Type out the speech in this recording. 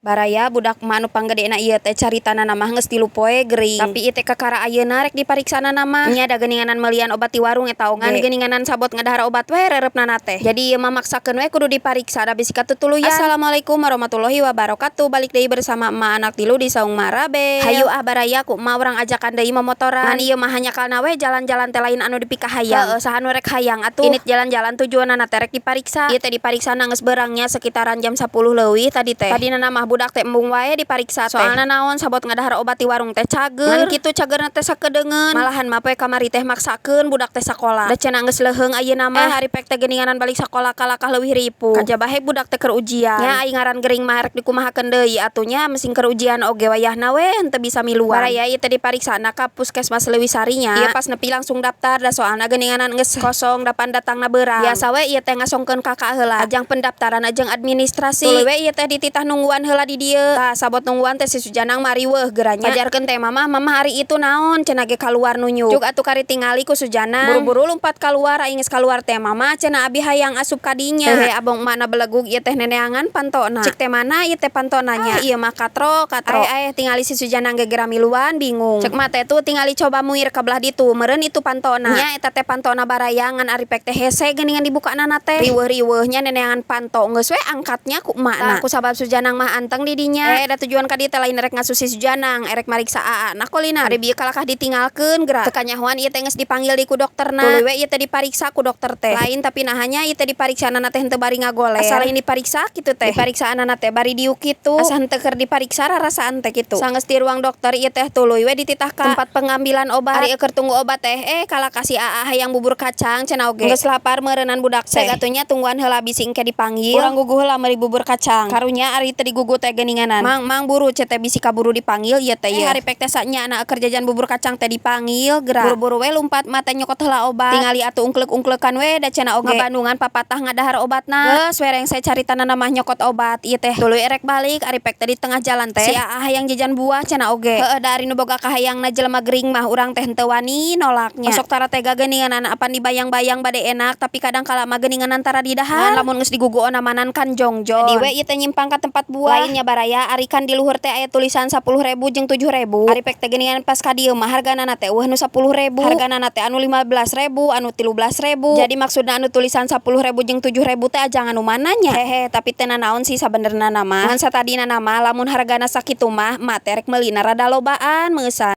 Baraya budak manu panggedena ieu teh caritana mah geus 3 poe gering. Tapi ieu teh kakara ayeuna rek dipariksana mah nya da geuninganan melian obat di warung eta oge. Ngan geuninganan sabot ngadahar obat we reureup teh. Jadi ieu mah maksakeun we kudu dipariksa da bisi katutuluyan. Assalamualaikum warahmatullahi wabarakatuh. Balik deui bersama emak anak tilu di Saung Marabe. Hayu baraya ku emak urang ajakan deui momotoran. Ngan ieu mah hanyakalna we jalan-jalan teh lain anu dipikah hayang. Heueuh saha nu rek hayang atuh. Init jalan-jalan tujuanna teh rek dipariksa. Ieu teh dipariksana geus beurangnya sekitaran jam 10 leuwih tadi teh. Tadina mah budak teh embung wae dipariksa teh. Soalna naon sabot ngadahar obat di warung teh cager. Ngan kitu cagerna teh sakedeungeun. Malahan mah poe kamari teh maksakeun budak teh sakola. Da cenah geus leuheung ayeuna mah haripek teh geuninganan balik sakola kalakah leuwih ripuh. Kajabahe budak teh keur ujian. Nya aing ngaran gering mah rek dikumahakeun deui atunya mesing keur ujian oge wayahna we henteu bisa miluan. Baraya ieu teh dipariksana ka Puskesmas Leuwi Sarinya. Ieu pas nepi langsung daftar da soalna geuninganan geus kosong da pandatangna beurang. Biasa we ieu teh ngasongkeun kakak heula. Ajang pendaftaran ajang administrasi. Tuluy we ieu teh dititah nungguan heula di dieu. Tah sabot nungguan teh si Sujanang mari weuh geuranya. Ngajarkeun teh mamah hari itu naon cenah ge kaluar nunjuk. Cuk atuh kari tingali ku Sujanang. Buru-buru lumpat kaluar aing geus kaluar teh mamah cenah abi hayang asup ka dinya. Hehe abong emakna belegug ieu teh neneangan pantona. Cik teh mana ieu teh pantona nya. Ieu mah katro. Aya tingali si Sujanang ge geura miluan bingung. Cek mah teh tuh tingali coba muir ka belah ditu meureun itu pantona. Nya eta teh pantona baraya ngan aripek teh hese geuningan dibukana teh. Riweuh-riweuhnya neneangan panto geus we angkatnya ku emakna. Ku sabab Sujanang mah anteng di dinya. Da tujuan ka dieu teh lain rek ngasusi Sujanang, erek mariksa aa. Nah kulina ari bieu kalakah ditinggalkeun geura. Teu kanyahoan ieu teh geus dipanggil di ku dokterna. Tuluy we ieu teh dipariksa ku dokter teh. Lain tapi nahanya ieu teh dipariksana teh henteu bari ngagoler. Asa lain dipariksa kitu teh. Dipariksana teh bari diuk kitu. Asa henteu keur dipariksa rarasaan teh kitu. Sanggeus di ruang dokter ieu teh tuluy we dititah ka tempat pengambilan obat. Ari keur tunggu obat teh kalakah si aa hayang bubur kacang cenah oge. Geus lapar meureunan budak teh. Sagatunya tungguan heula bisi engke dipanggil. Urang gugu heula meuli bubur kacang. Karunya ari teh digugu teh geuninganan. Mang buru teh bisi kaburu dipanggil ieu teh ya. Haripek teh sanya anak keur jajan bubur kacang teh dipanggil geura. Buru-buru we lumpat mah teh nyokot heula obat. Tingali atuh ungklek-ungklekan we da cenah oge. Ngabandungan papatah ngadahar obatna. Geus wereng saya caritana mah nyokot obat ieu teh. Tuluy erek balik aripek teh di tengah jalan teh. Si aa hayang jajan buah cenah oge. Heueuh da ari nu boga kahayangna jelema gering mah urang teh henteu wani nolaknya. Sok tara tega geuninganan apan dibayang-bayang bade enak tapi kadang kala mah geuninganan tara didahar. Lamun geus digugu onamanan kan jongjon. Jadi we ieu teh nyimpang ka tempat buah. Lainnya baraya ari kan di luhur teh aya tulisan 10.000 jeung 7.000. Aripek teh geuningan pas ka dieu mah hargana teh eueuh nu 10.000. Hargana teh anu 15.000, anu 13.000. Jadi maksudna anu tulisan 10.000 jeung 7.000 teh ajangan nu mananya. Hehe, tapi teu naon sih sabenerna mah. Ngan satadina mah lamun hargana sakitu mah emak teh rek meulina rada lobaan meusan.